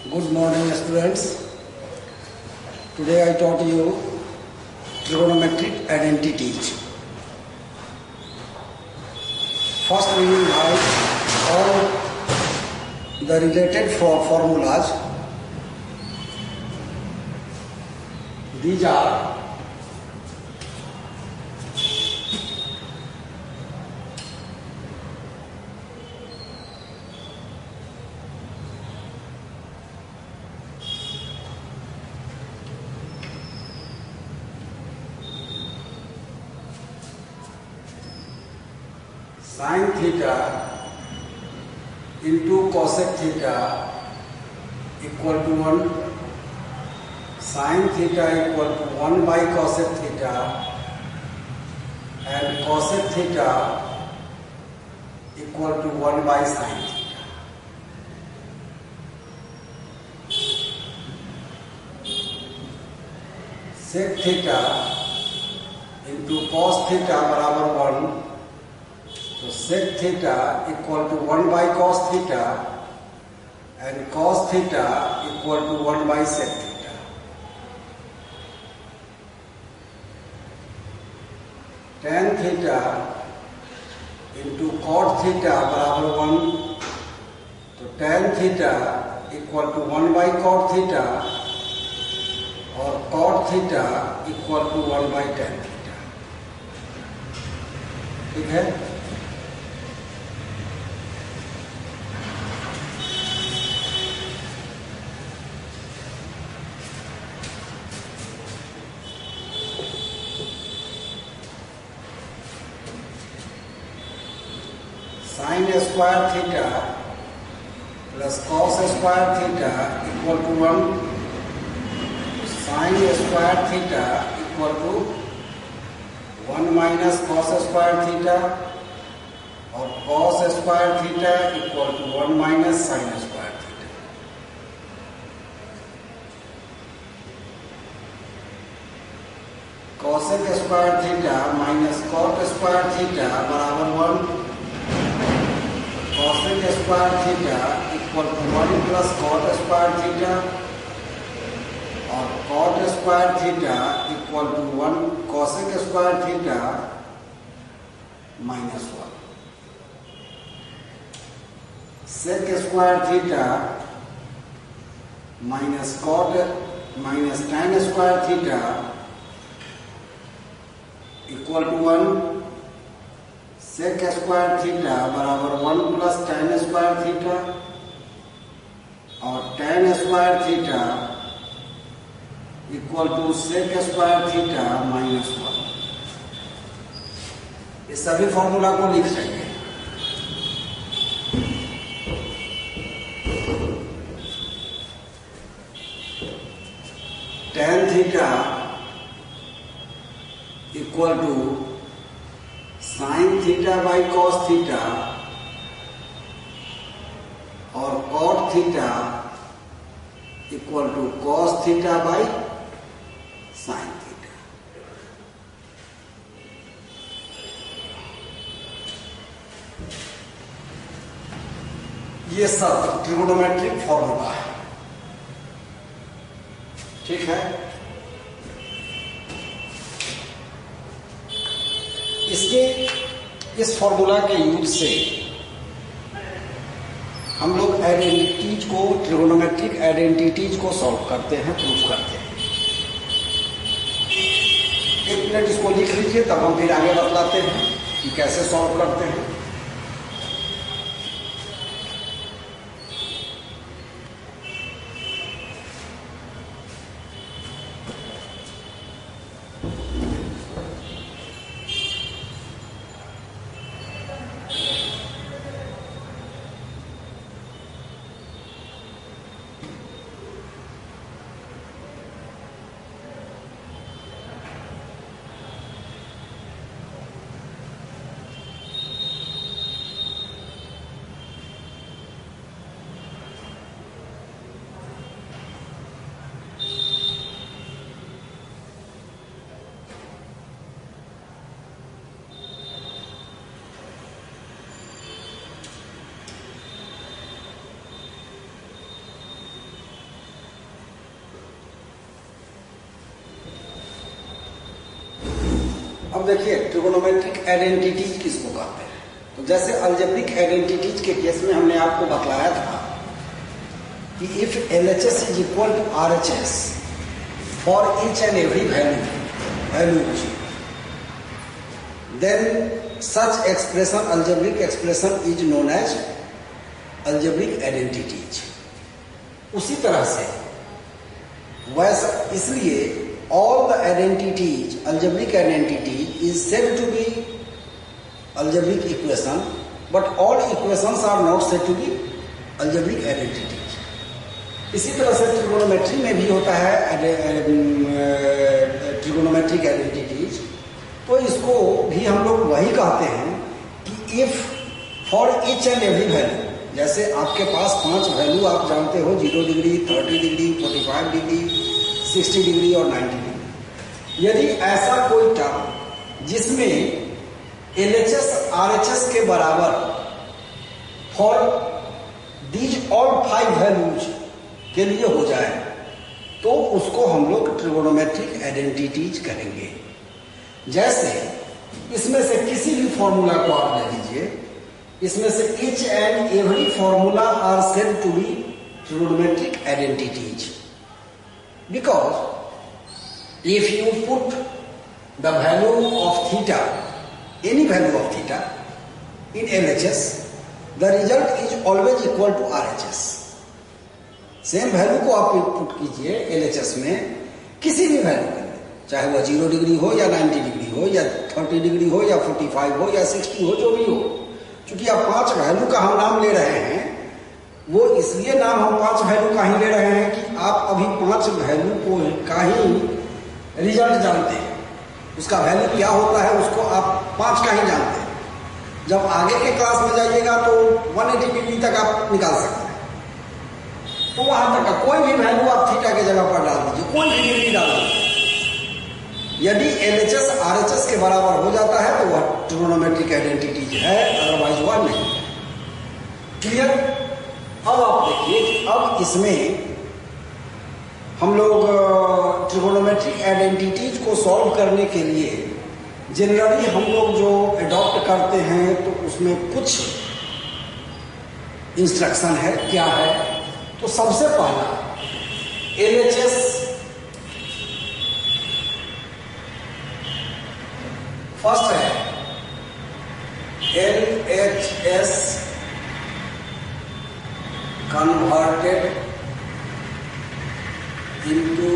Good morning, students. Today I taught you trigonometric identities. First we will write all the related formulas. These are sin theta into cosec theta equal to 1, sin theta equal to 1 by cosec theta, and cosec theta equal to 1 by sin theta. Sec theta into cos theta बराबर 1, तो sec theta equal to 1 by cos theta and cos theta equal to 1 by sec theta. Tan theta into cot theta बराबर 1, तो tan theta equal to 1 by cot theta और cot theta equal to 1 by tan theta. ठीक है? sin square theta plus cos square theta equal to 1, sin square theta equal to 1 minus cos square theta और cos square theta equal to 1 minus sin square theta. Cosec square theta minus cot square theta बराबर 1, cosec square theta equal to 1 plus cot square theta और cot square theta equal to 1 cosec square theta minus 1. Sec square theta minus cot minus tan square theta equal to 1, sec square theta बराबर 1 plus tan square theta और tan square theta equal to sec square theta minus 1. इस सभी formula को लिख लेंगे. tan theta equal to sin theta by cos theta और cot theta equal to cos theta by sin theta. ये सब trigonometric formula है. ठीक है. इसके इस फॉर्मूला के यूज से हम लोग आइडेंटिटीज को ट्रिगोनोमेट्रिक आइडेंटिटीज को सॉल्व करते हैं, प्रूफ करते हैं. 1 मिनट इसको लिख लीजिए, तब हम फिर आगे बतलाते हैं कि कैसे सॉल्व करते हैं. अब देखिए ट्रिगोनोमेट्रिक आइडेंटिटीज किसको कहते हैं। तो जैसे अलजेब्रिक आइडेंटिटीज के केस में हमने आपको बतलाया था कि if LHS is equal to RHS for each and every values, then such expression algebraic expression is known as algebraic identities. उसी तरह से वैसा इसलिए all the identities, algebraic identity is said to be algebraic equation, but all equations are not said to be algebraic identities. इसी तरह से trigonometry में भी होता है ट्रिगोनोमेट्रिक आइडेंटिटीज। तो इसको भी हम लोग वही कहते हैं कि if for each and every value, जैसे आपके पास 5 वैल्यू आप जानते हो 0 डिग्री, 30 डिग्री, 45 डिग्री, 60 डिग्री और 90 डिग्री। यदि ऐसा कोई टर्म जिसमें LHS RHS के बराबर फॉर दीज ऑल 5 वैल्यूज के लिए हो जाए तो उसको हम लोग ट्रिगोनोमेट्रिक आइडेंटिटीज करेंगे। जैसे इसमें से किसी भी फॉर्मूला को आप ले लीजिए, इसमें से each and every formula are said to be trigonometric identities because if you put the value of theta, any value of theta in LHS, the result is always equal to RHS. Same value को आप put कीजिए LHS में किसी भी value के लिए, चाहे वह 0 डिग्री हो या 90 डिग्री हो या 30 डिग्री हो या 45 हो या 60 हो, जो भी हो। क्योंकि आप 5 वैल्यू का हम नाम ले रहे हैं, वो इसलिए नाम हम 5 वैल्यू का ही ले रहे हैं कि आप अभी 5 वैल्यू को का ही रिजल्ट जानते हैं। उसका वैल्यू क्या होता है उसको आप 5 का ही जानते हैं। जब आगे के क्लास में जाइएगा तो 180 डिग्री तक आप निकाल सकते हैं। तो वहां तक का कोई भी वैल्यू आप थीटा के जगह पर डाल दीजिए, कोई भी डिग्री डाल दीजिए। यदि LHS RHS के बराबर हो जाता है तो वह ट्रिगोनोमेट्रिक आइडेंटिटीज है, अदरवाइज वह नहीं। क्लियर? अब आप देखिए कि अब इसमें हम लोग ट्रिगोनोमेट्रिक आइडेंटिटीज को सॉल्व करने के लिए जनरली हम लोग जो अडॉप्ट करते हैं तो उसमें कुछ इंस्ट्रक्शन है। क्या है? तो सबसे पहला LHS फर्स्ट है LHS converted into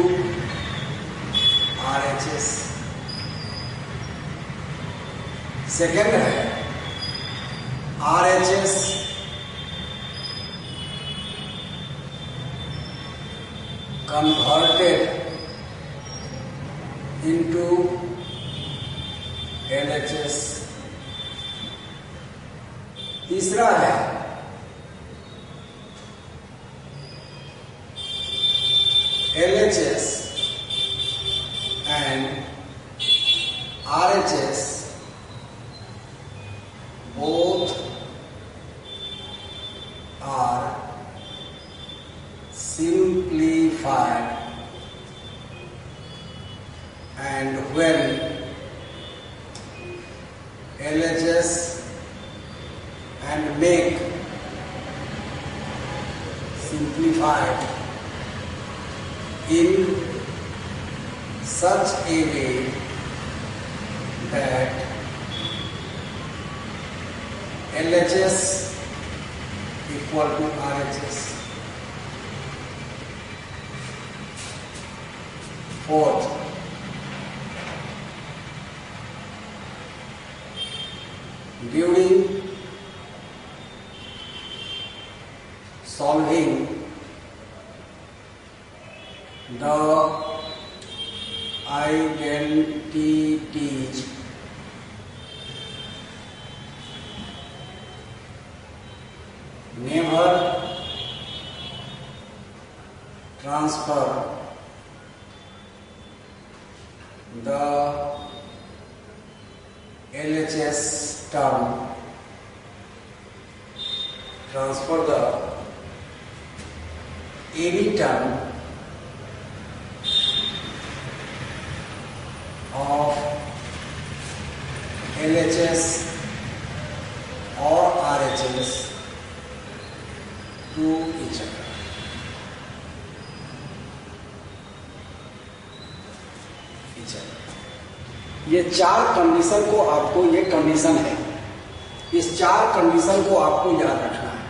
RHS। Second है RHS converted into LHS। तीसरा है LHS and RHS both are simplified, and when LHS and make simplified in such a way that LHS equal to RHS। Fourth, during solving the identities never transfer the LHS term, transfer the any term of to each other. ये चार condition को आपको, ये condition है, इस चार condition को आपको याद रखना है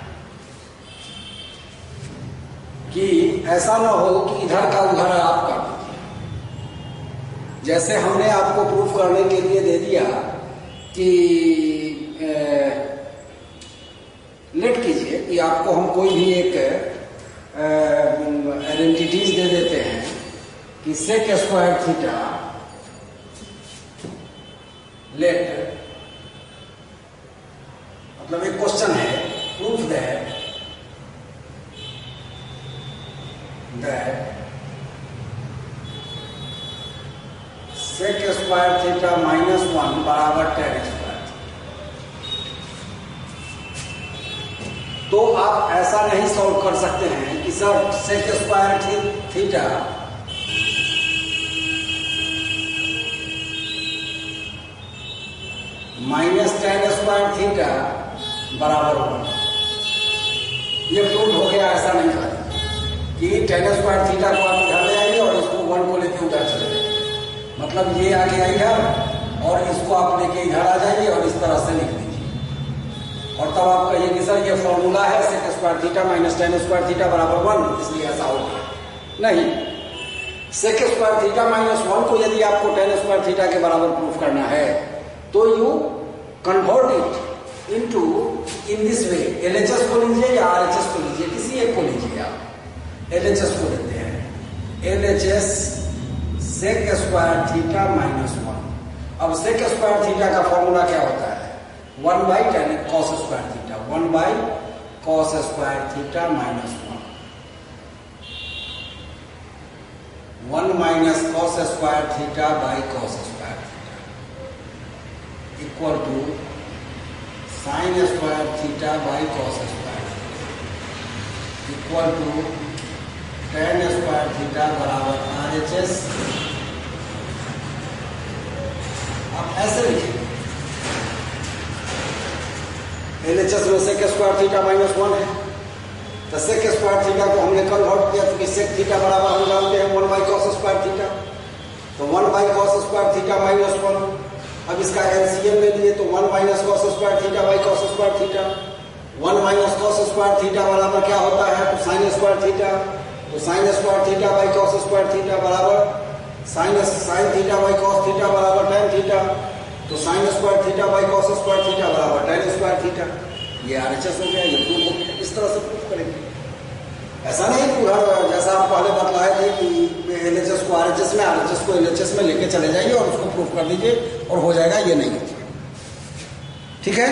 कि ऐसा ना हो कि इधर का उधर आप कर दीजिए। जैसे हमने आपको प्रूफ करने के लिए दे दिया कि लेट कीजिए कि आपको हम कोई भी एक आइडेंटिटीज दे देते हैं कि सेक स्क्वायर थीटा लेट, मतलब एक क्वेश्चन है, proof that sec square theta -1 बराबर tan स्क्वायर। तो आप ऐसा नहीं सॉल्व कर सकते हैं कि sir sec square theta -tan square theta बराबर 1, ये प्रूव हो गया। ऐसा नहीं कर कि tan स्क्वायर थीटा को आप इधर ले आइए और इसको 1 को लेके उधर चले जाइए, मतलब ये आ गया इधर और इसको आप लेके इधर आ जाइए और इस तरह से लिख दीजिए और तब आप कहिए कि सर ये फॉर्मूला है sec square theta -tan square theta बराबर 1, इसलिए ऐसा हो गया। नहीं, सेक स्क्वायर थीटा -1 को यदि आपको tan स्क्वायर थीटा के बराबर प्रूफ करना है तो you convert it into in this way. LHS को लीजिए या RHS को लीजिए, किसी एक को लीजिए आप। LHS को लेते हैं, LHS सेक स्क्वायर थीटा -1। अब सेक स्क्वायर थीटा का फॉर्मूला क्या होता है? 1/tan cos square theta, 1/cos square theta -1, 1 - cos square theta by cos square equal to sine square theta by cos square equal to tan square theta बराबर RHS। आप ऐसे लिखिए, LHS में सेक square theta -1 है, तो सेक स्क्वायर थीटा को हमने convert किया तो सेक थीटा बराबर हम जानते हैं 1/cos स्क्वायर थीटा, तो 1/cos स्क्वायर थीटा -1। अब इसका LCM ले लिए तो 1 - cos square theta by cos square theta, 1 - cos square theta बराबर क्या होता है? तो साइन स्क्वायर थीटा, तो sine square theta by cos square theta बराबर sine theta by cos theta बराबर tan थीटा, तो sine square theta by cos square theta बराबर tan स्क्वायर थीटा। ये RHS हो गया, ये प्रूफ हो गया। इस तरह से प्रूफ करेंगे। ऐसा नहीं कि उधर जैसा आप पहले बतलाए थे कि LHS को RHS में, RHS को LHS में लेके चले जाइए और उसको प्रूफ कर दीजिए और हो जाएगा, ये नहीं होगा। ठीक है।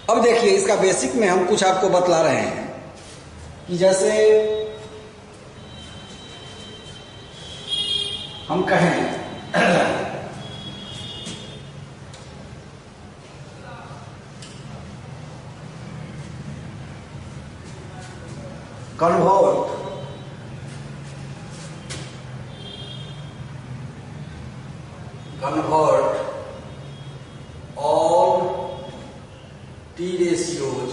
अब देखिए इसका बेसिक में हम कुछ आपको बतला रहे हैं कि जैसे हम कहें convert all T ratios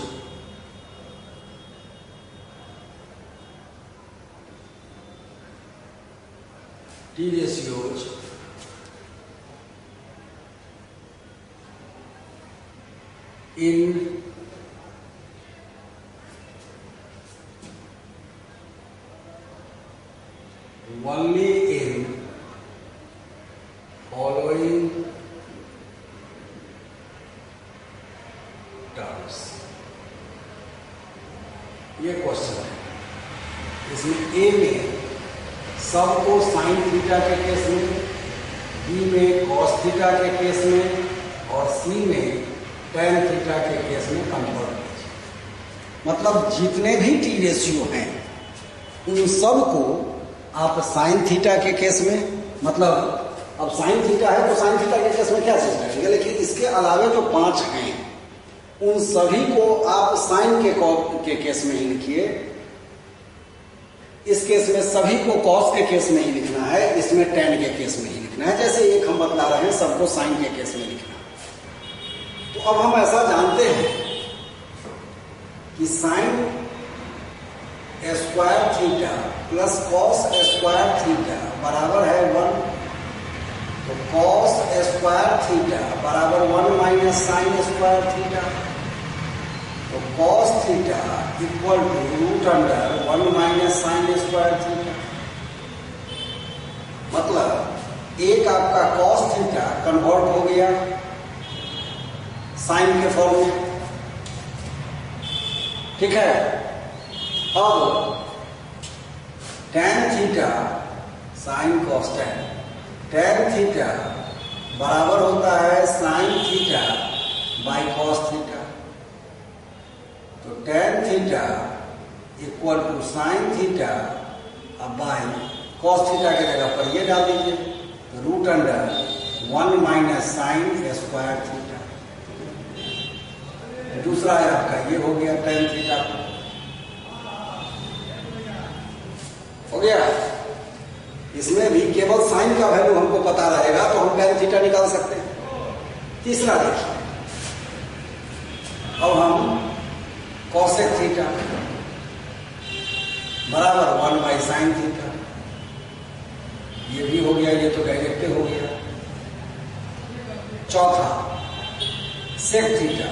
in only in following terms। ये क्वेश्चन है, इसमें ए में सबको साइन थीटा के केस में, बी में कॉस थीटा के केस में और सी में tan थीटा के केस में कन्वर्ट कीजिए। मतलब जितने भी टी रेशियो हैं उन सब को आप साइन थीटा के केस में, मतलब अब साइन थीटा है तो साइन थीटा के केस में क्या चीज करेंगे, लेकिन इसके अलावा जो 5 हैं उन सभी को आप साइन के केस में ही लिखिए। इस केस में सभी को कॉस के केस में ही लिखना है, इसमें tan के केस में ही लिखना है। जैसे एक हम बता रहे हैं सबको साइन के केस में लिखना है। तो अब हम ऐसा जानते हैं कि sine square theta plus cos square theta बराबर है 1, तो कॉस स्क्वायर थीटा बराबर 1 माइनस साइन स्क्वायर थीटा, तो cos theta equal to root under 1 minus sine square theta. मतलब एक आपका कॉस थीटा कन्वर्ट हो गया साइन के फॉर्म में, ठीक है। अब tan theta sine cos tan theta बराबर होता है sine theta by cos theta, तो tan theta equal to sine theta अब बाई कॉस थीटा के जगह पर ये डाल दीजिए, तो root under 1 minus sine square theta. दूसरा है आपका ये हो गया tan थीटा हो गया। इसमें भी केवल साइन का वैल्यू हमको पता रहेगा तो हम tan थीटा निकाल सकते हैं। तीसरा देखिए, अब हम कॉसेक थीटा बराबर 1 बाई साइन थीटा, ये भी हो गया, ये तो डायरेक्ट हो गया। चौथा sec theta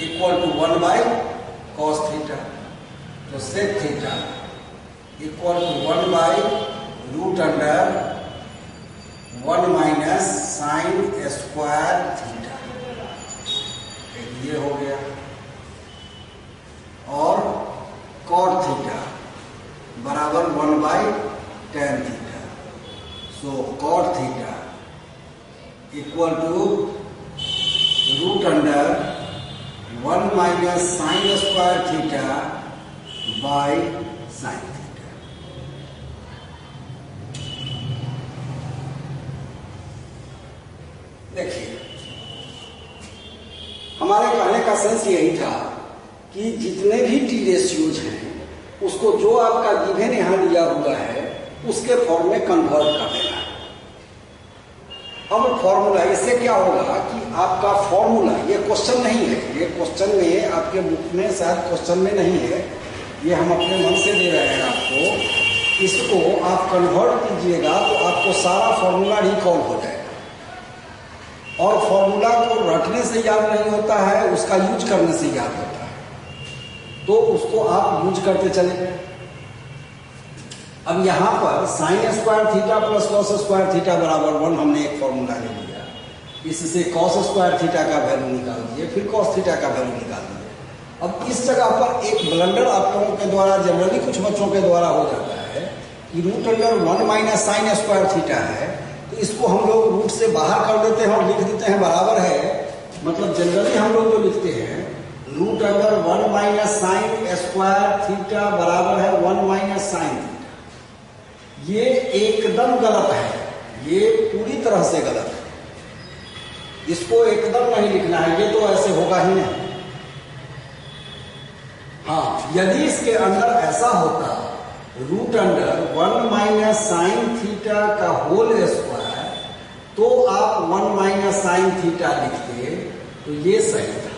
equal to 1 by cos theta, तो sec theta equal to 1 by root under 1 minus sine square theta, ये हो गया। और कॉट थीटा बराबर 1 by tan theta, so cot theta equal to root under 1 minus sine square theta by sine theta. देखिए, हमारे कहने का सेंस यही था कि जितने भी टी रेशियोज हैं उसको जो आपका गिवन यहां दिया हुआ है उसके फॉर्म में कन्वर्ट कर देना है। अब फॉर्मूला, इससे क्या होगा कि आपका फॉर्मूला, ये क्वेश्चन नहीं है, ये क्वेश्चन में आपके बुक में शायद क्वेश्चन में नहीं है, ये हम अपने मन से दे रहे हैं आपको। इसको आप कन्वर्ट कीजिएगा तो आपको सारा फॉर्मूला रिकॉल हो जाएगा। और फॉर्मूला को रटने से याद नहीं होता है, उसका यूज करने से याद होता है, तो उसको आप यूज करते चले गए। अब यहां पर sign square theta plus cos square theta बराबर 1 हमने एक फॉर्मूला ले लिया, इससे कॉस स्क्वायर थीटा का वैल्यू निकाल दिए, फिर कॉस थीटा का वैल्यू निकाल दिए। अब इस जगह पर एक ब्लंडर आप लोगों के द्वारा, जनरली कुछ बच्चों के द्वारा हो जाता है कि root under 1 minus sine square theta है, तो इसको हम लोग रूट से बाहर कर देते हैं और लिख देते हैं बराबर है, मतलब जनरली हम लोग जो लिखते हैं root under 1 minus sine square theta बराबर है 1 माइनस साइन थीटा। ये एकदम गलत है, ये पूरी तरह से गलत है, इसको एकदम नहीं लिखना है, ये तो ऐसे होगा ही नहीं। हाँ, यदि इसके अंदर ऐसा होता root under 1 minus sine theta का होल स्क्वायर, तो आप 1 माइनस साइन थीटा लिखते तो ये सही था।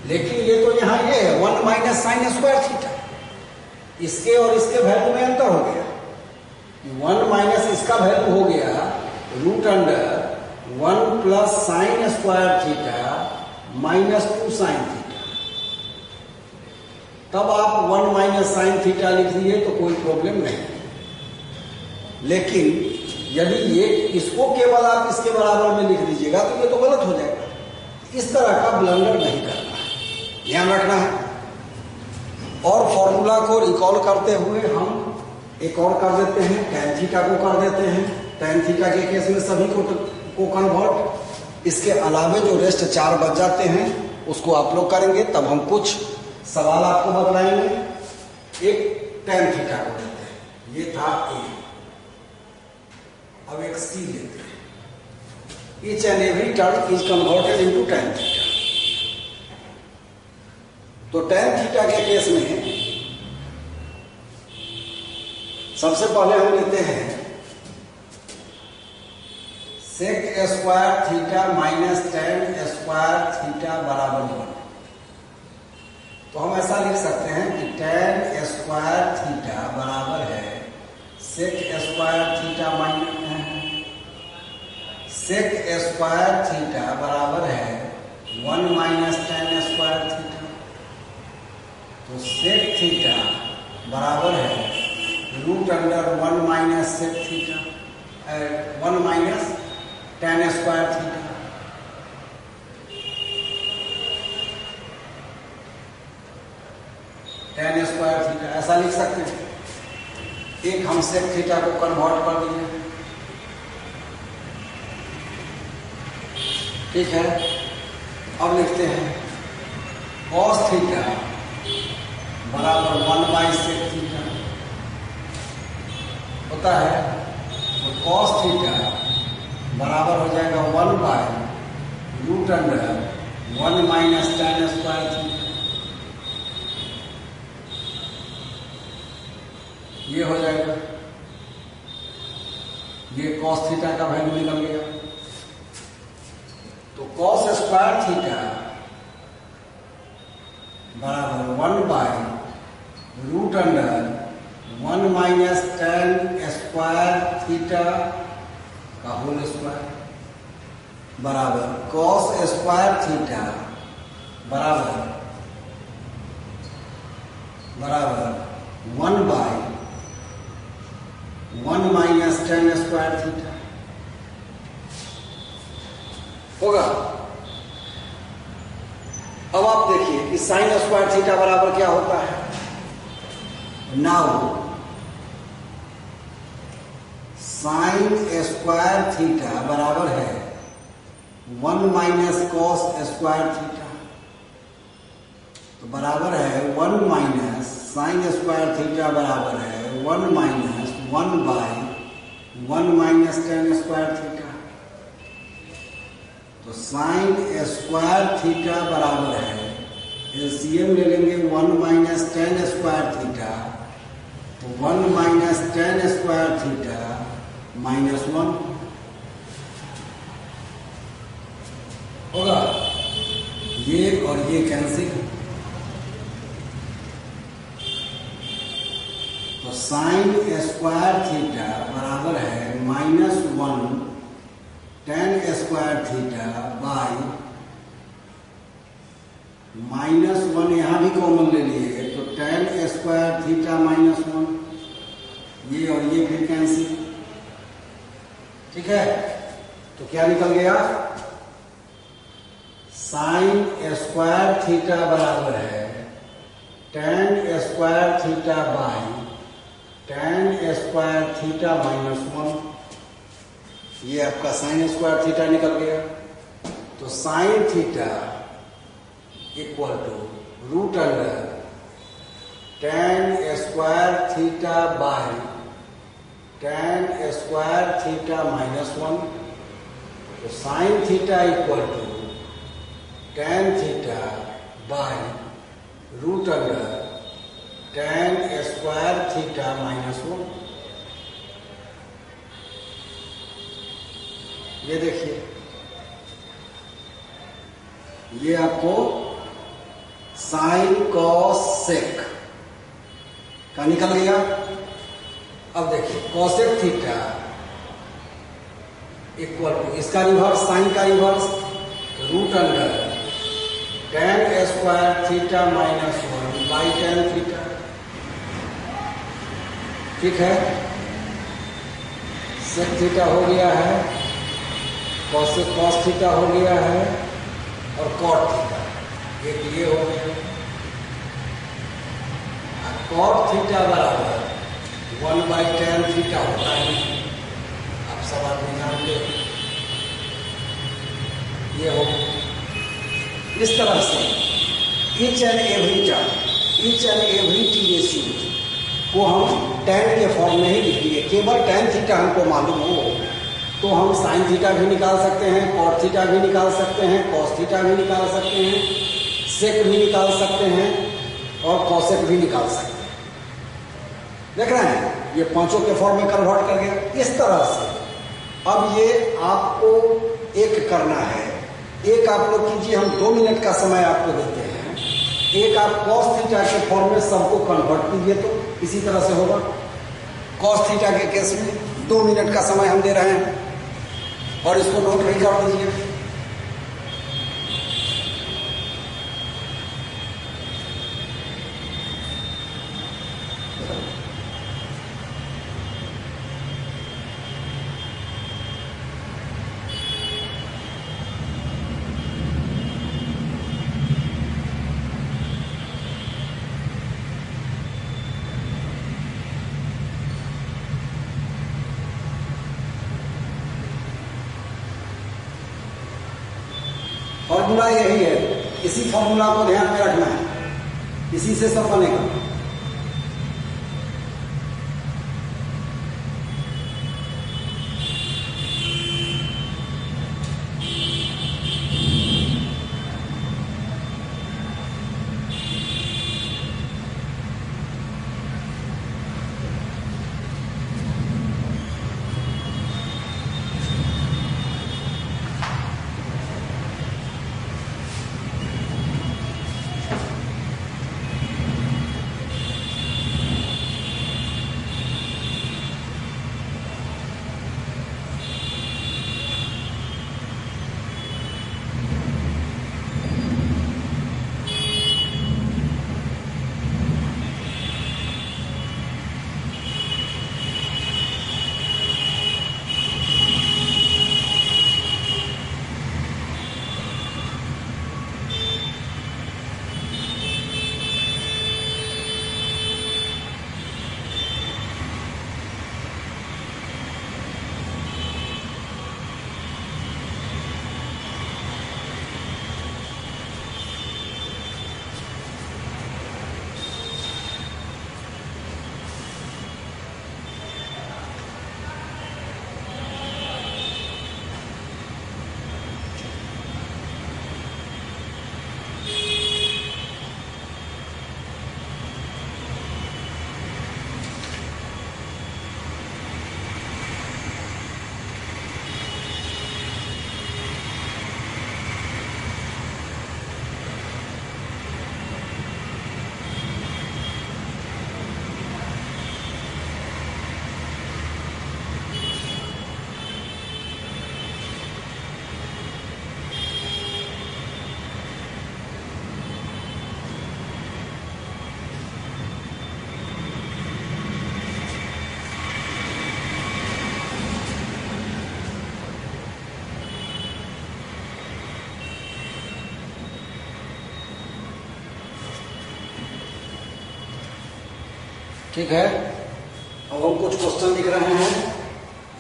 लेकिन ये तो यहां ये है 1 माइनस साइन स्क्वायर थीटा, इसके और इसके वैल्यू में अंतर हो गया। 1 माइनस इसका वैल्यू हो गया root under 1 plus sine square theta minus 2 sine theta. तब आप 1 माइनस साइन थीटा लिख दिए तो कोई प्रॉब्लम नहीं। लेकिन यदि ये इसको केवल आप इसके बराबर में लिख दीजिएगा तो ये तो गलत हो जाएगा। इस तरह का ब्लंडर नहीं करना है, ध्यान रखना है। और फॉर्मूला को रिकॉल करते हुए हम एक और कर देते हैं, tan थीटा को कर देते हैं। tan थीटा के केस में सभी को कन्वर्ट, इसके अलावे जो रेस्ट 4 बच जाते हैं उसको आप लोग करेंगे, तब हम कुछ सवाल आपको बतलाएंगे। एक tan थीटा को लेते हैं, ये था A, अब एक C लेते हैं। Each and every term is converted into tan theta. तो tan थीटा के केस में सबसे पहले हम लेते हैं sec square theta minus tan square theta बराबर 1। तो हम ऐसा लिख सकते हैं कि tan स्क्वायर थीटा बराबर है sec square theta sec square theta बराबर है 1 माइनस tan स्क्वायर थीटा। तो सेक थीटा बराबर है root under 1 minus sec theta 1 minus tan square theta. tan square theta ऐसा लिख सकते हैं। एक हम सेक थीटा को कन्वर्ट कर दिए, ठीक है। अब लिखते हैं cos थीटा बराबर 1 बाई सेक थीटा होता है। तो cos थीटा बराबर हो जाएगा 1 by root under 1 minus tan square theta. ये हो जाएगा, ये cos थीटा का वैल्यू निकल गया। तो cos स्क्वायर थीटा बराबर 1 by root under 1 minus tan square theta का होल स्क्वायर बराबर cos स्क्वायर थीटा बराबर 1 by 1 minus tan square theta होगा। अब आप देखिए कि साइन स्क्वायर थीटा बराबर क्या होता है। नाउ साइन स्क्वायर थीटा बराबर है 1 माइनस कॉस स्क्वायर थीटा। तो बराबर है 1 माइनस साइन स्क्वायर थीटा बराबर है 1 minus 1 by 1 minus tan square theta. तो साइन स्क्वायर थीटा बराबर है, एलसीएम ले लेंगे 1 माइनस tan स्क्वायर थीटा। तो 1 minus tan square theta minus 1 होगा। ये और ये कैंसिल। तो साइन स्क्वायर थीटा बराबर है minus 1 tan square theta by minus 1, यहां भी कॉमन ले लिए तो tan स्क्वायर थीटा माइनस 1। ये और ये भी कैंसिल, ठीक है। तो क्या निकल गया, साइन स्क्वायर थीटा बराबर है tan square theta by tan square theta minus 1। ये आपका साइन स्क्वायर थीटा निकल गया। तो sine theta equal to root under tan square theta by tan square theta minus 1। तो sine theta equal to tan theta by root under tan square theta minus 1। ये देखिए, ये आपको साइन कॉस सेक का निकल गया। अब देखिए कॉसेक थीटा इक्वल टू इसका रिवर्स साइन का reverse root under tan square theta minus 1 by tan theta, ठीक है। सेक थीटा हो गया है, कॉसेक कॉस थीटा हो गया है और कॉट थीटा एक ये हो गया। कॉट थीटा बराबर 1 बाई tan थीटा होता है, आप सब आदमी जानते हो। ये हो इस तरह से each and every T ratio को हम tan के फॉर्म में ही लिख दिए। केवल tan थीटा हमको मालूम हो तो हम साइन थीटा भी निकाल सकते हैं, कॉट थीटा भी निकाल सकते हैं, कॉस थीटा भी निकाल सकते हैं, सेक भी निकाल सकते हैं और कॉसेक भी निकाल सकते हैं। देख रहे हैं, ये पांचों के फॉर्म में कन्वर्ट कर गया इस तरह से। अब ये आपको एक करना है, एक आप लोग कीजिए, हम 2 मिनट का समय आपको देते हैं। एक आप cos थीटा के फॉर्म में सबको कन्वर्ट कीजिए तो इसी तरह से होगा। cos थीटा के केस में 2 मिनट का समय हम दे रहे हैं और इसको नोट भी कर दीजिए। फॉर्मूला यही है, इसी फॉर्मूला को ध्यान में रखना है, इसी से सब बनेगा। ठीक है, अब हम कुछ क्वेश्चन लिख रहे हैं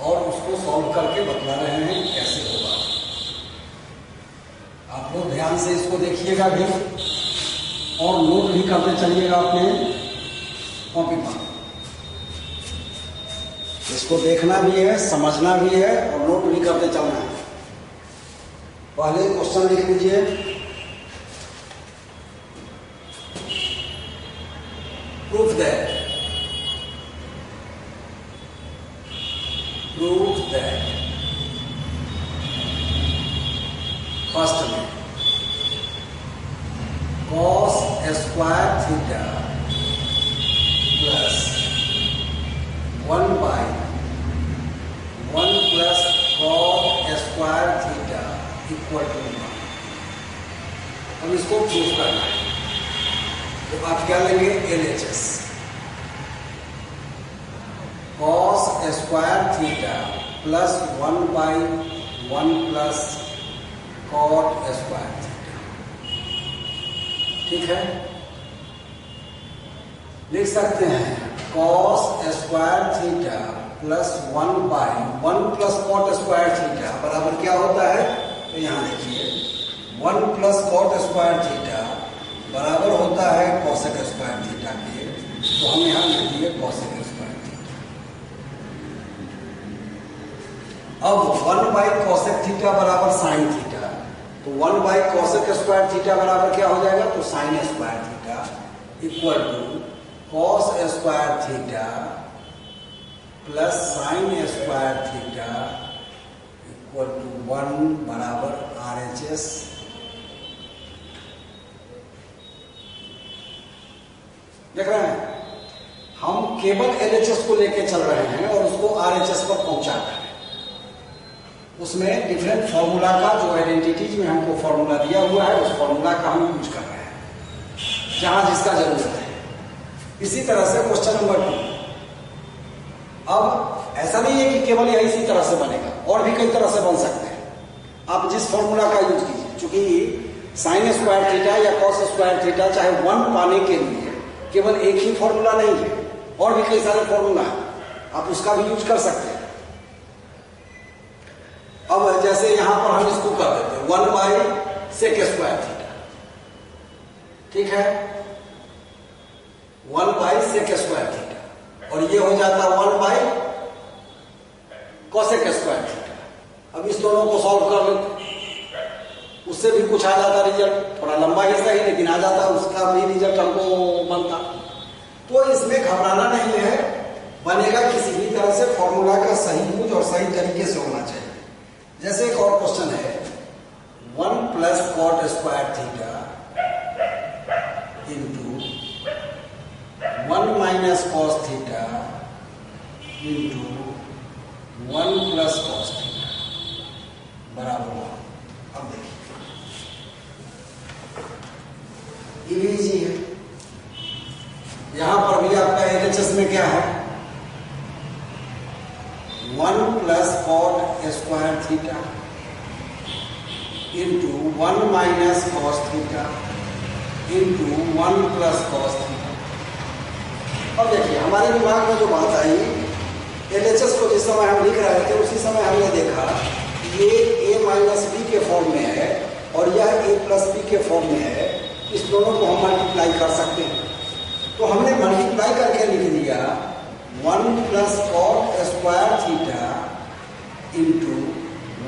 और उसको सॉल्व करके बतला रहे हैं कैसे होगा। आप लोग ध्यान से इसको देखिएगा भी और नोट भी करते चलिएगा अपने कॉपी पर। इसको देखना भी है, समझना भी है और नोट भी करते चलना है। पहले क्वेश्चन लिख लीजिए। प्रूफ दैट फर्स्ट में cos square theta plus 1 by 1 plus cot square theta equal to 1। अब इसको प्रूफ करना है तो आप क्या लेंगे, LHS। cos square theta plus 1 by 1 plus cot square theta. ठीक है, लिख सकते हैं cos square theta plus 1 by 1 plus cot square theta बराबर क्या होता है, तो यहां देखिए 1 plus cot स्क्वायर थीटा बराबर होता है cosec स्क्वायर थीटा के, तो हम यहां लिख दिए cosec स्क्वायर थीटा। अब 1 by cosec थीटा बराबर sin थीटा, तो 1 by cosec स्क्वायर थीटा बराबर क्या हो जाएगा, तो sin square theta equal to cos square theta plus sin square theta equal to 1 बराबर RHS देख रहे हैं, हम केवल LHS को लेके चल रहे हैं और उसको RHS पर पहुंचा रहे हैं। उसमें डिफरेंट फॉर्मूला का जो आइडेंटिटीज में हमको फॉर्मूला दिया हुआ है उस फॉर्मूला का हम यूज कर रहे हैं जहां जिसका जरूरत है। इसी तरह से क्वेश्चन नंबर 2, अब ऐसा नहीं है कि केवल यही इसी तरह से बनेगा, और भी कई तरह से बन सकते हैं। आप जिस फॉर्मूला का यूज कीजिए, चूंकि साइन स्क्वायर थीटा या कॉस स्क्वायर थीटा चाहे 1 पाने के लिए केवल एक ही फॉर्मूला नहीं है, और भी कई सारे फॉर्मूला है, आप उसका भी यूज कर सकते हैं। अब जैसे यहां पर हम इसको कर देते हैं 1 बाई सेक स्क्वायर थीटा, ठीक है, 1 बाई सेक स्क्वायर थीटा, और ये हो जाता 1 बाई कॉसेक स्क्वायर थीटा। अब इस दोनों को सॉल्व कर लेते, उससे भी कुछ आ जाता रिजल्ट, थोड़ा लंबा ही सही लेकिन आ जाता, उसका भी रिजल्ट हमको बनता। तो इसमें घबराना नहीं है, बनेगा किसी भी तरह से, फॉर्मूला का सही यूज और सही तरीके से होना चाहिए। जैसे एक और क्वेश्चन है 1 plus cot square theta into 1 minus cos theta into 1 plus cos theta बराबर 1। अब देखिए ये भी इजी है, यहां पर भी आपका LHS में क्या है 1 plus cot square theta into 1 minus cos theta into 1 plus cos theta. अब देखिए हमारे दिमाग में जो बात आई, LHS को जिस समय हम लिख रहे थे उसी समय हमने देखा ये a माइनस बी के फॉर्म में है और यह a प्लस बी के फॉर्म में है, इस दोनों को हम मल्टीप्लाई कर सकते हैं। तो हमने मल्टीप्लाई करके लिख दिया 1 plus cot square theta into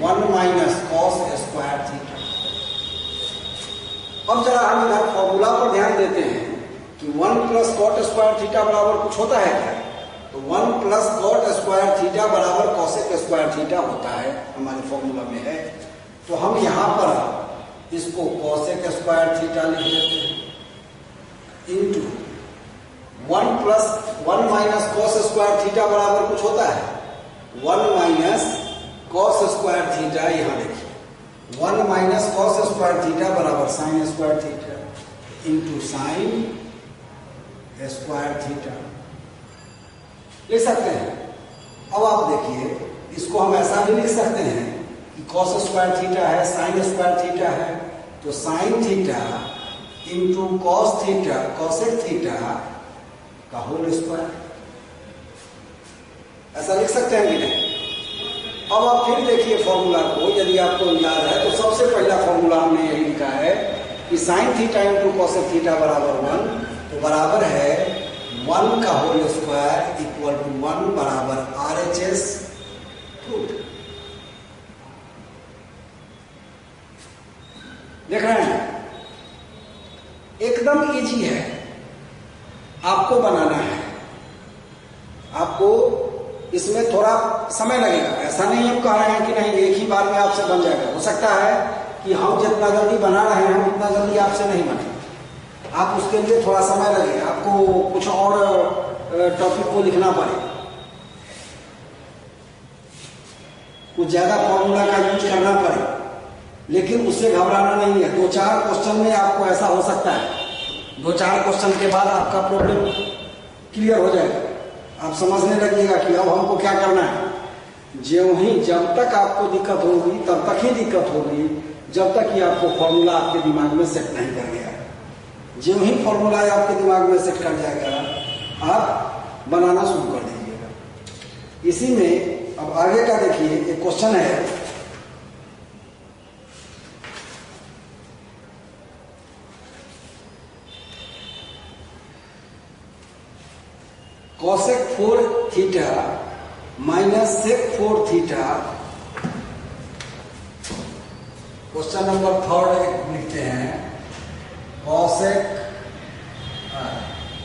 1 minus cos square theta. अब जरा हम इधर फॉर्मूला पर ध्यान देते हैं कि 1 प्लस कॉट स्क्वायर थीटा बराबर कुछ होता है क्या? तो 1 प्लस कॉट स्क्वायर थीटा बराबर कॉसेक स्क्वायर थीटा होता है, हमारे फॉर्मूला में है। तो हम यहां पर इसको कॉसेक स्क्वायर थीटा लिख देते हैं into 1 minus cos square theta बराबर कुछ होता है 1 माइनस कॉस स्क्वायर थीटा। यहां देखिए 1 माइनस कॉस स्क्वायर थीटा बराबर sine square theta into sine square theta ले सकते हैं। अब आप देखिए इसको हम ऐसा भी लिख सकते हैं कि कॉस स्क्वायर थीटा है, साइन स्क्वायर थीटा है, तो sine theta into cos theta cosec theta का होल स्क्वायर, ऐसा लिख सकते हैं कि नहीं? अब आप फिर देखिए फॉर्मूला को, यदि आपको याद है तो सबसे पहला फॉर्मूला हमने यही लिखा है कि sign theta into cosec theta बराबर 1, तो बराबर है 1 का होल स्क्वायर इक्वल टू 1 बराबर RHS रूट। देख रहे हैं, एकदम इजी है, आपको बनाना है, आपको इसमें थोड़ा समय लगेगा। ऐसा नहीं हम कह रहे हैं कि नहीं एक ही बार में आपसे बन जाएगा, हो सकता है कि हम जितना जल्दी बना रहे हैं उतना जल्दी आपसे नहीं बने, आप उसके लिए थोड़ा समय लगेगा, आपको कुछ और टॉपिक को लिखना पड़ेगा, कुछ ज्यादा फॉर्मूला का यूज करना पड़ेगा, लेकिन उससे घबराना नहीं है। 2-4 क्वेश्चन में आपको ऐसा हो सकता है, 2-4 क्वेश्चन के बाद आपका प्रॉब्लम क्लियर हो जाएगा, आप समझने लगिएगा कि अब हमको क्या करना है। जब तक आपको दिक्कत होगी तब तक ही दिक्कत होगी जब तक कि आपको फॉर्मूला आपके दिमाग में सेट नहीं कर गया। जो ही फॉर्मूला आपके दिमाग में सेट कर जाएगा आप बनाना शुरू कर दीजिएगा। इसी में अब आगे का देखिए, एक क्वेश्चन है cosec 4 theta minus sec 4 theta. Question number 3 लिखते हैं cosec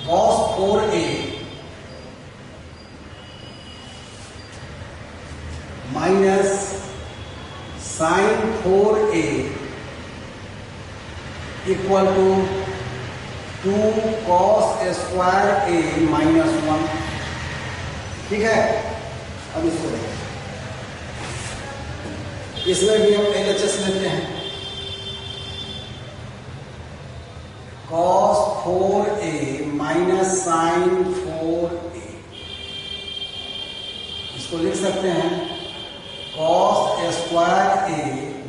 cos 4a minus sine 4a equal to 2 cos square a minus 1। ठीक है, अब इसको देखिए, इसमें भी हम LHS लेते हैं। cos 4a minus sin 4a, इसको लिख सकते हैं cos square a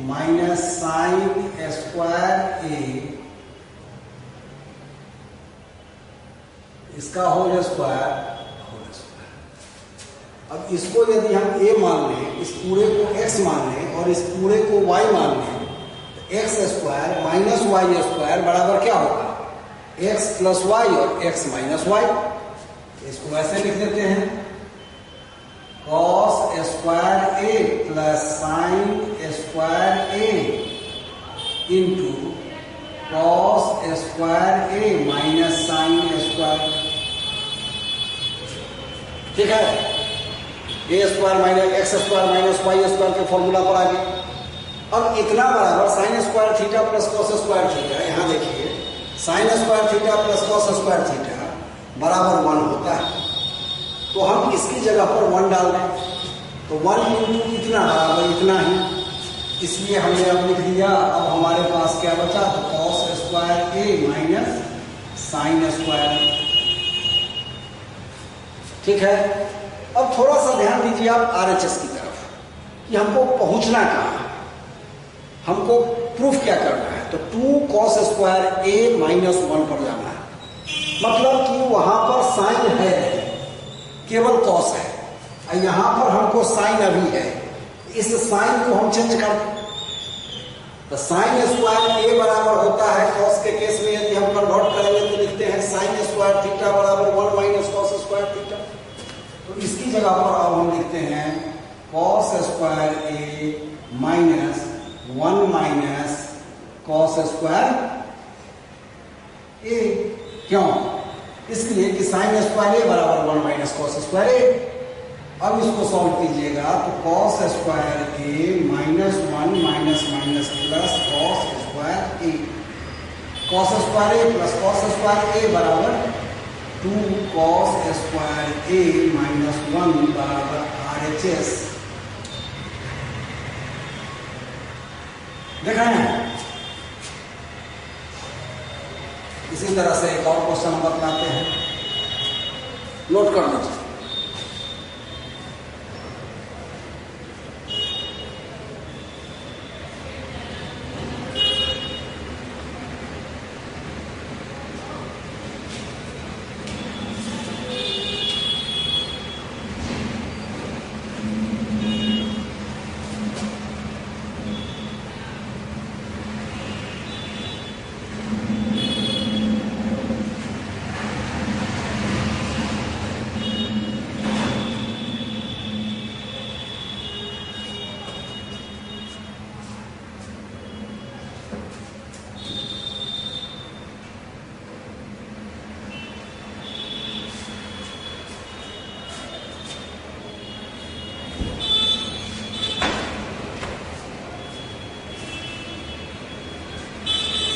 minus sin square a, इसका होल स्क्वायर। अब इसको यदि हम a मान लें, इस पूरे को x मान लें और इस पूरे को y मान लें, तो x square minus y square बराबर क्या होगा, x प्लस y और x माइनस y। इसको ऐसे लिख देते हैं cos square a plus sin square a into cos square a minus sin square. ठीक है, A square minus X square minus Y square के फॉर्मूला पर आ गए। अब इतना बराबर sine square theta plus cos square theta, यहाँ देखिए sine square theta plus cos square theta बराबर 1 होता है। तो हम इसकी जगह पर 1 डाल दें, तो 1 इंटू इतना बराबर इतना ही, इसलिए हमने अब लिख दिया। अब हमारे पास क्या बचा, तो कॉस स्क्वायर ए माइनस साइन स्क्वायर। ठीक है, अब थोड़ा सा ध्यान दीजिए आप RHS की तरफ कि हमको पहुंचना कहाँ है, हमको प्रूफ क्या करना है। तो 2 cos स्क्वायर a माइनस 1 पर जाना है, मतलब कि वहां पर साइन है, केवल cos है, और यहां पर हमको साइन अभी है, इस साइन को हम चेंज कर दें। तो साइन स्क्वायर a बराबर होता है, cos के केस में यदि हम कन्वर्ट करेंगे तो लिखते हैं साइन स्क्वायर थीटा बराबर 1 माइनस cos स्क्वायर थीटा। तो इसकी जगह पर अब हम लिखते हैं cos square a minus 1 minus cos square a। क्यों, इसलिए कि साइन स्क्वायर a बराबर 1 माइनस cos स्क्वायर a। अब इसको सॉल्व कीजिएगा तो cos square a minus 1 minus minus plus cos square a, cos square a plus cos square a बराबर 2 cos square a minus 1 बराबर RHS। देख रहे हैं, इसी तरह से एक और क्वेश्चन हम बतलाते हैं, नोट कर लीजिए।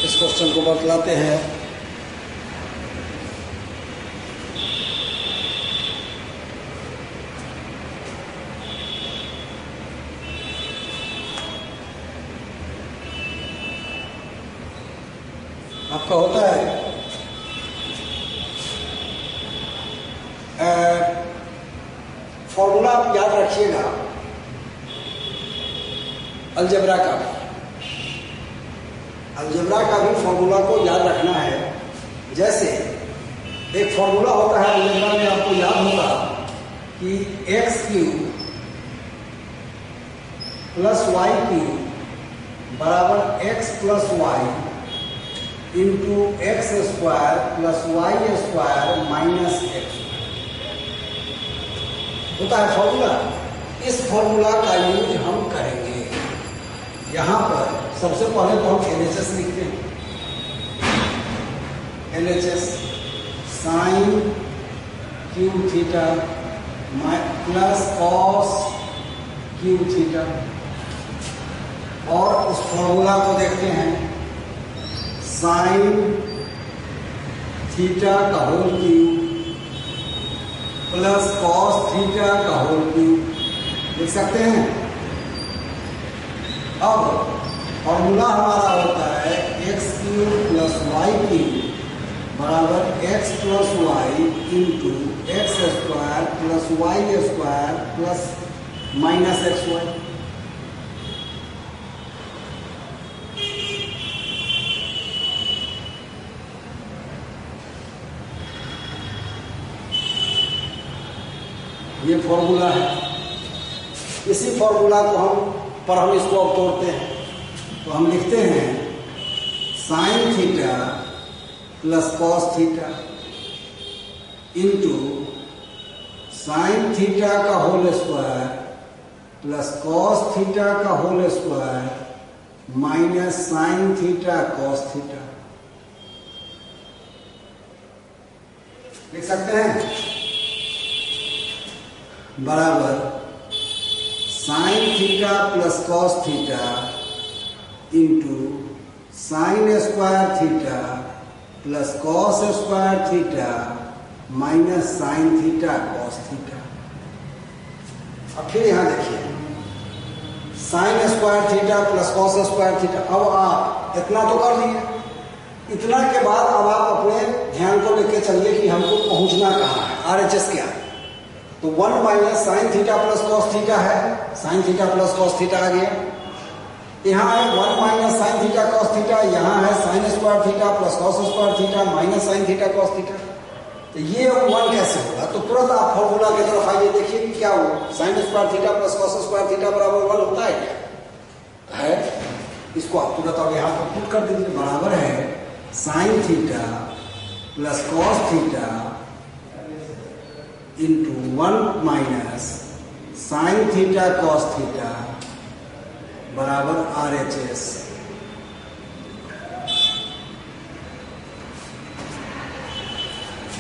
इस क्वेश्चन को बतलाते हैं। आपका होता है फॉर्मूला, आप याद रखिएगा अलजेब्रा का भी, अलजेब्रा का भी फॉर्मूला को याद रखना है। जैसे एक फॉर्मूला होता है अलजेब्रा में, आपको याद होगा कि X cube plus Y cube बराबर X plus Y into X square plus Y square minus X होता है फॉर्मूला। इस फॉर्मूला का यूज हम करेंगे। यहां पर सबसे पहले तो हम LHS लिखते हैं, LHS sine cube theta plus cos cube theta, और उस फॉर्मूला को देखते हैं साइन थीटा का whole cube plus cos theta का होल क्यूब लिख सकते हैं। अब फॉर्मूला हमारा होता है X cube plus Y cube बराबर X plus Y into X square plus Y square plus minus X Y. ये फॉर्मूला है। इसी फॉर्मूला को हम इसको अब तोड़ते हैं तो हम लिखते हैं sine theta plus cos theta into sine theta का whole square plus cos theta का whole square minus sine theta cos theta लिख सकते हैं बराबर sine theta plus cos theta into sine square theta plus cos square theta minus sine theta cos theta. अब फिर यहां देखिए sine square theta plus cos square theta. अब आप इतना तो कर लिए, इतना के बाद अब आप अपने ध्यान को लेके चलिए कि हमको पहुंचना कहां है, आरएचएस क्या है। तो 1 minus sine theta plus cos theta है, sine theta plus cos theta आ गया। यहाँ है 1 minus sine theta cos theta, यहाँ है sine square theta plus cos square theta minus sine theta cos theta. तो ये 1 कैसे होगा? तो तुरंत आप फॉर्मूला की तरफ आइए, देखिए कि क्या हो sign square theta plus cos square theta बराबर 1 होता है क्या? है। इसको आप तुरंत अब यहाँ पर पुट कर दीजिए, बराबर है sine theta plus cos theta into 1 minus sine theta cos theta बराबर आरएचएस।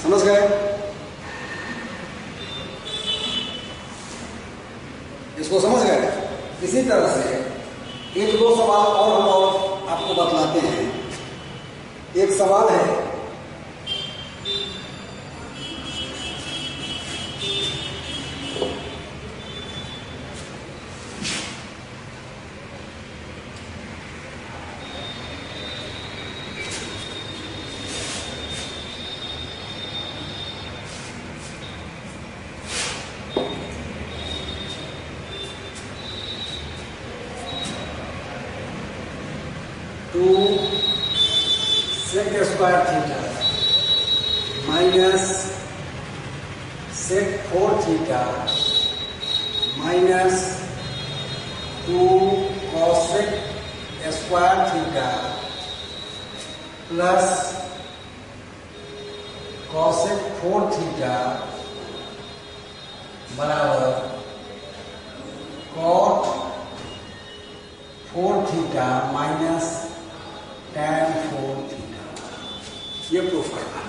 समझ गए? इसको समझ गए? इसी तरह से एक दो सवाल और हम और आपको बतलाते हैं। एक सवाल है sec square theta minus sec 4 theta minus 2 cosec square theta plus cosec 4 theta बराबर cot 4 theta minus tan 4 theta. ये प्रूफ करना है।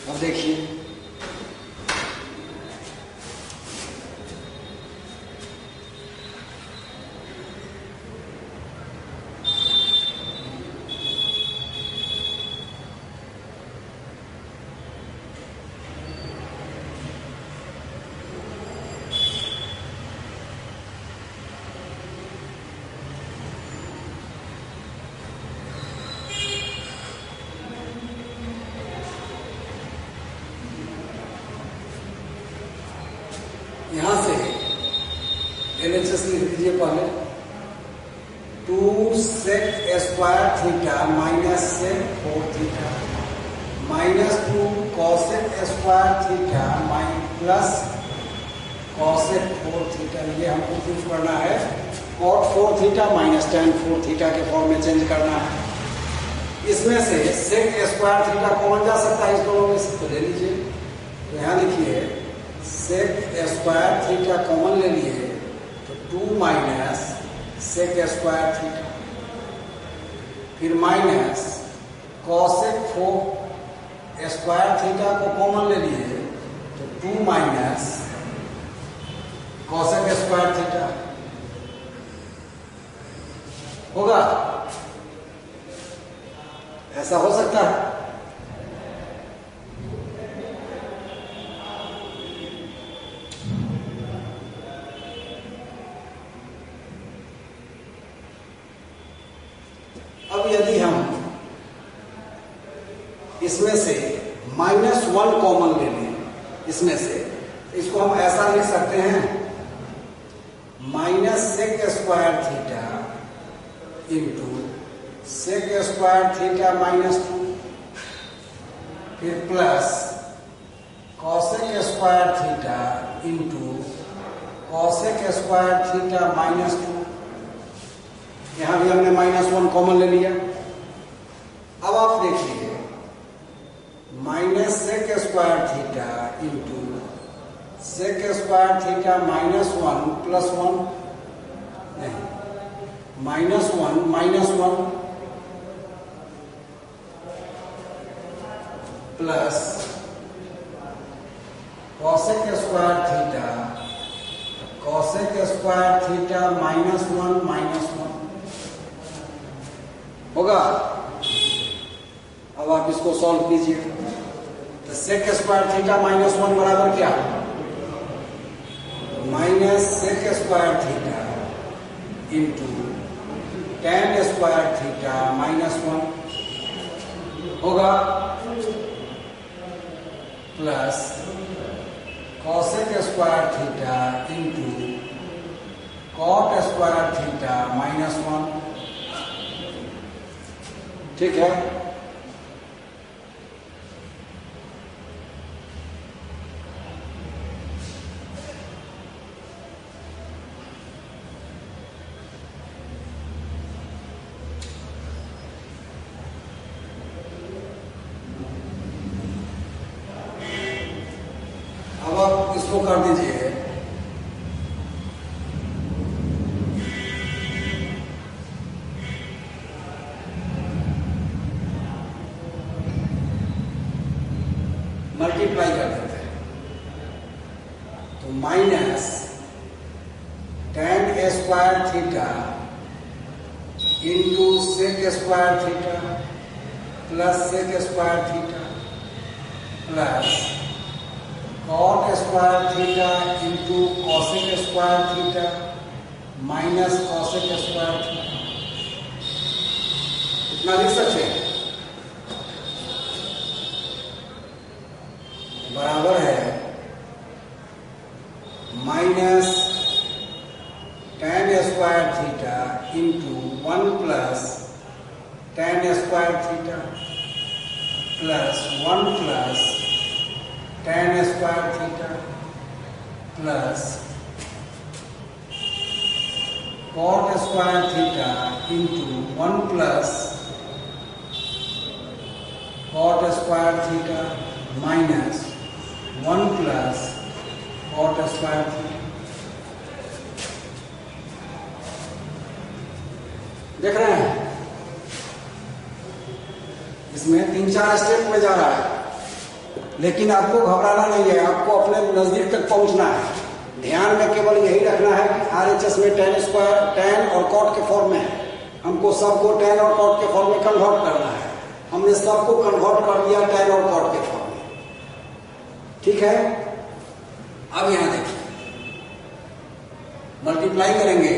अब देखिए यहां से LHS लिख दीजिए पहले 2 sec square theta minus sec 4 theta minus 2 cosec square theta plus cosec 4 theta. ये हमको प्रूफ करना है। Cot 4 theta minus tan 4 theta के फॉर्म में चेंज करना है। इसमें से सेक स्क्वायर थीटा कॉमन जा सकता है इस दोनों में से, तो ले लीजिए। तो यहाँ लिखिए सेक स्क्वायर थीटा कॉमन ले लिए तो 2 माइनस सेक स्क्वायर थीटा, फिर माइनस कॉसेक 4 स्क्वायर थीटा को कॉमन ले लिए तो 2 माइनस कॉसेक स्क्वायर थीटा होगा। ऐसा हो सकता है। इसमें से -1 कॉमन ले लें, इसमें से इसको हम ऐसा लिख सकते हैं -sec square theta into sec square theta -2, फिर plus cosec square theta into cosec square theta -2। यहां भी हमने -1 कॉमन ले लिया। अब आप देखिए -sec square theta into sec square theta -1 plus 1 नहीं -1 प्लस cosec स्क्वायर थीटा -1 होगा। अब आप इसको सॉल्व कीजिए तो sec स्क्वायर थीटा -1 बराबर क्या, -sec square theta into tan square theta -1 होगा, plus cosec square theta into cot square theta -1। ठीक है, अब आप इसको कर दीजिए मल्टीप्लाई कर देते हैं तो minus tan square theta into sec square theta plus sec square theta plus cot square theta into cosec square theta minus cosec square theta. इतना लिख सकते हैं, बराबर है minus tan square theta into 1 plus tan square theta plus 1 plus tan square theta plus cot square theta into 1 plus cot square theta minus 1 plus cot square theta. देख रहे हैं, इसमें 3-4 स्टेप में जा रहा है, लेकिन आपको घबराना नहीं है, आपको अपने नजदीक तक पहुंचना है। ध्यान में केवल यही रखना है कि RHS में tan स्क्वायर, tan और cot के फॉर्म में है, हमको सबको tan और cot के फॉर्म में कन्वर्ट करना है। हमने सबको कन्वर्ट कर दिया tan और cot के फॉर्म में। ठीक है, अब यहां देखिए मल्टीप्लाई करेंगे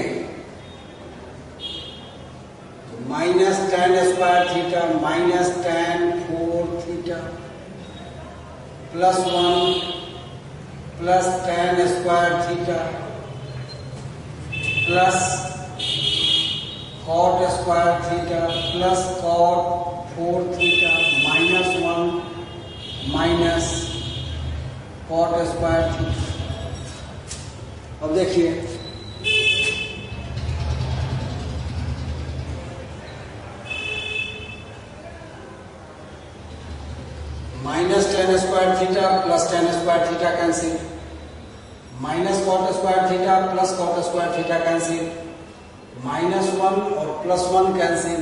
तो minus tan square theta minus tan 4 theta plus 1 plus tan square theta plus cot square theta plus cot 4 theta minus 1 minus cot square theta. अब देखिए minus tan square theta plus tan square theta cancel, minus cot square theta plus cot square theta cancel, -1 और +1 cancel,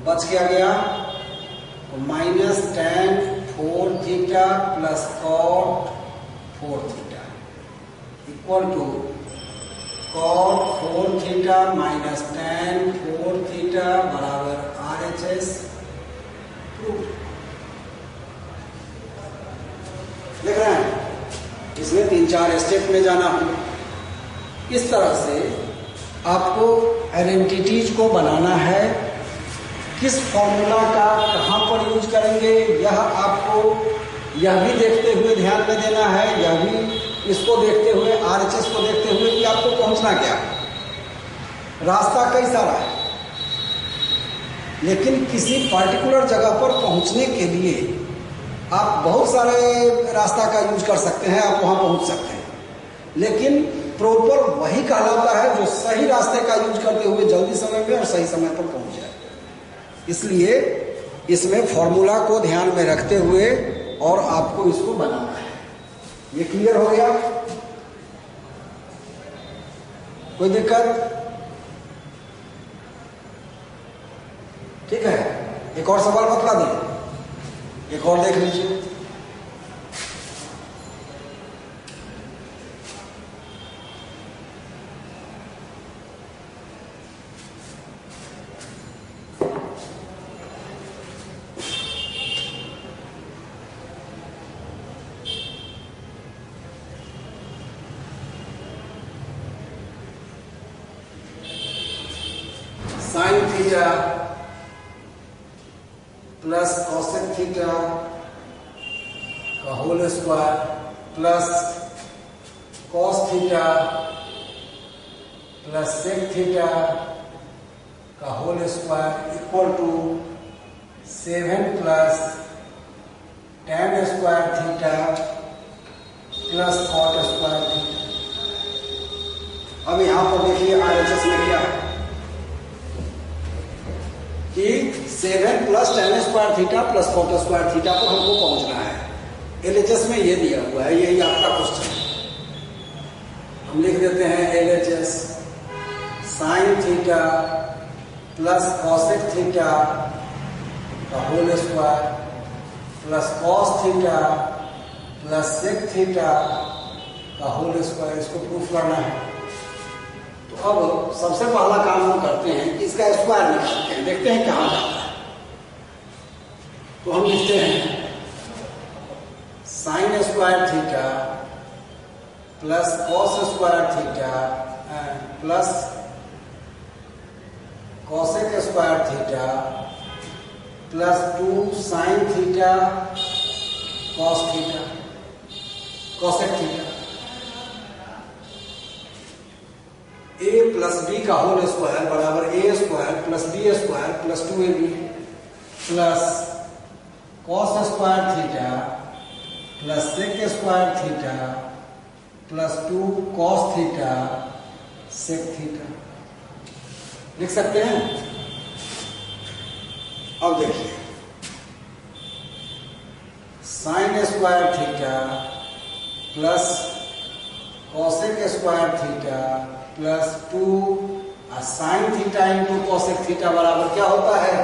बच क्या गया तो minus tan 4 theta plus cot 4 theta equal to cot 4 theta minus tan 4 theta बराबर RHS proof. देख रहे हैं, इसमें 3-4 स्टेप में जाना है। इस तरह से आपको आइडेंटिटीज को बनाना है किस फॉर्मूला का कहाँ पर यूज करेंगे, यह आपको यह भी देखते हुए ध्यान में देना है, यह भी इसको देखते हुए, RHS को देखते हुए कि आपको पहुंचना क्या, रास्ता कई सारा है, लेकिन किसी पर्टिकुलर जगह पर पहुंचने के लिए आप बहुत सारे रास्ता का यूज कर सकते हैं, आप वहां पहुंच सकते हैं, लेकिन प्रॉपर वही कहलाता है जो सही रास्ते का यूज करते हुए जल्दी समय में और सही समय पर पहुंच जाए। इसलिए इसमें फॉर्मूला को ध्यान में रखते हुए और आपको इसको बनाना है। ये क्लियर हो गया? कोई दिक्कत? ठीक है, एक और सवाल बतला दें, एक और देख लीजिए। Sine theta plus cosec theta का whole square plus cos theta plus sec theta का whole square equal to 7 plus tan square theta plus cot square theta. अब यहां पर देखिए RHS में क्या है कि 7 plus tan square theta plus cot square theta पर हमको पहुंचना है। LHS में ये दिया हुआ है, यही आपका क्वेश्चन है। हम लिख देते हैं LHS sine theta plus cosec theta का whole square plus cos theta plus sec theta का होल स्क्वायर, इसको प्रूफ करना है। तो अब सबसे पहला काम हम करते हैं कि इसका स्क्वायर निकालते हैं, देखते हैं कहां जाता है। तो हम लिखते हैं sine square theta plus cos square theta plus cosec square theta plus 2 sine theta cos theta cosec theta. a plus b का होल स्क्वायर बराबर a square plus b square plus 2ab plus cos square theta plus sec square theta plus 2 cos theta sec theta लिख सकते हैं। अब देखिए sine square theta plus cosec square theta plus 2 sine theta into cosec theta बराबर क्या होता है,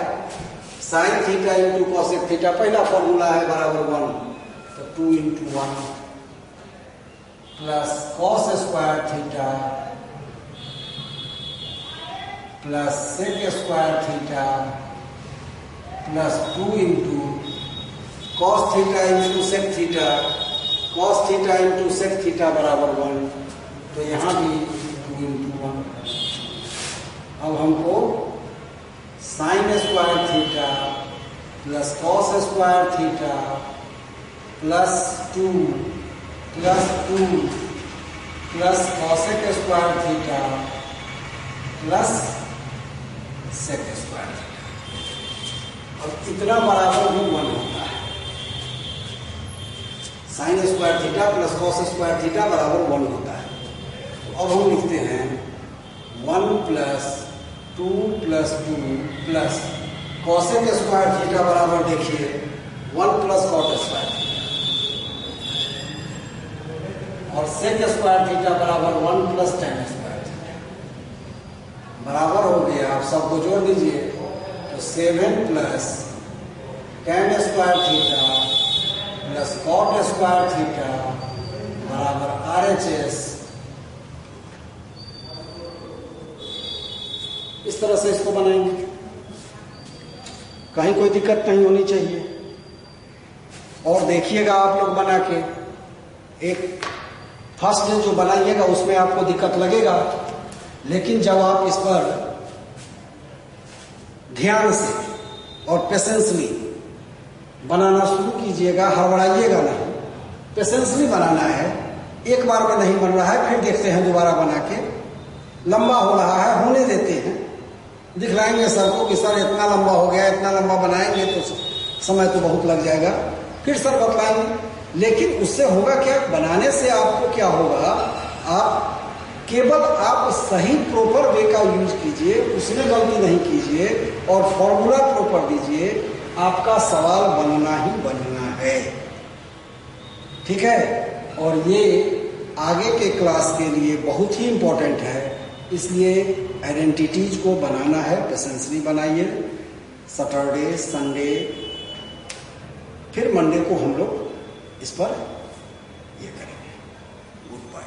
sine theta into cosec theta पहला फॉर्मूला है बराबर 1, तो 2 into 1 plus cos square theta plus sec square theta plus 2 into cos theta into sec theta, cos theta into sec theta बराबर 1, तो यहां भी 2 इंटू 1। अब हमको sine square theta plus cos square theta plus 2 plus cosec square theta plus sec square theta, और इतना बराबर भी 1 होता है। Sine square theta plus cos square theta बराबर 1 होता है। तो अब हम लिखते हैं 1 plus 2 plus 2 plus cosec square theta बराबर देखिए 1 प्लस कॉट स्क्वायर थीटा और सेक स्क्वायर थीटा बराबर 1 प्लस tan स्क्वायर थीटा बराबर हो गया। आप सबको जोड़ दीजिए तो 7 plus tan square theta plus cot square theta बराबर RHS। इस तरह से इसको बनाएंगे, कहीं कोई दिक्कत नहीं होनी चाहिए। और देखिएगा आप लोग बना के, एक फर्स्ट डे जो बनाइएगा उसमें आपको दिक्कत लगेगा, लेकिन जब आप इस पर ध्यान से और पेशेंसली बनाना शुरू कीजिएगा, हड़बड़ाइएगा नहीं, पेशेंसली बनाना है। एक बार में नहीं बन रहा है, फिर देखते हैं दोबारा बना के, लंबा हो रहा है होने देते हैं, दिखलाएंगे सर को कि सर इतना लंबा हो गया, इतना लंबा बनाएंगे तो समय तो बहुत लग जाएगा, फिर सर बतलाएंगे। लेकिन उससे होगा क्या, बनाने से आपको क्या होगा, आप केवल आप सही प्रॉपर वे का यूज कीजिए, उसमें गलती नहीं कीजिए और फॉर्मूला प्रॉपर दीजिए, आपका सवाल बनना ही बनना है। ठीक है, और ये आगे के क्लास के लिए बहुत ही इम्पोर्टेंट है, इसलिए आइडेंटिटीज को बनाना है, पेशेंसली बनाइए। सैटरडे, संडे, फिर मंडे को हम लोग इस पर ये करेंगे। Good bye.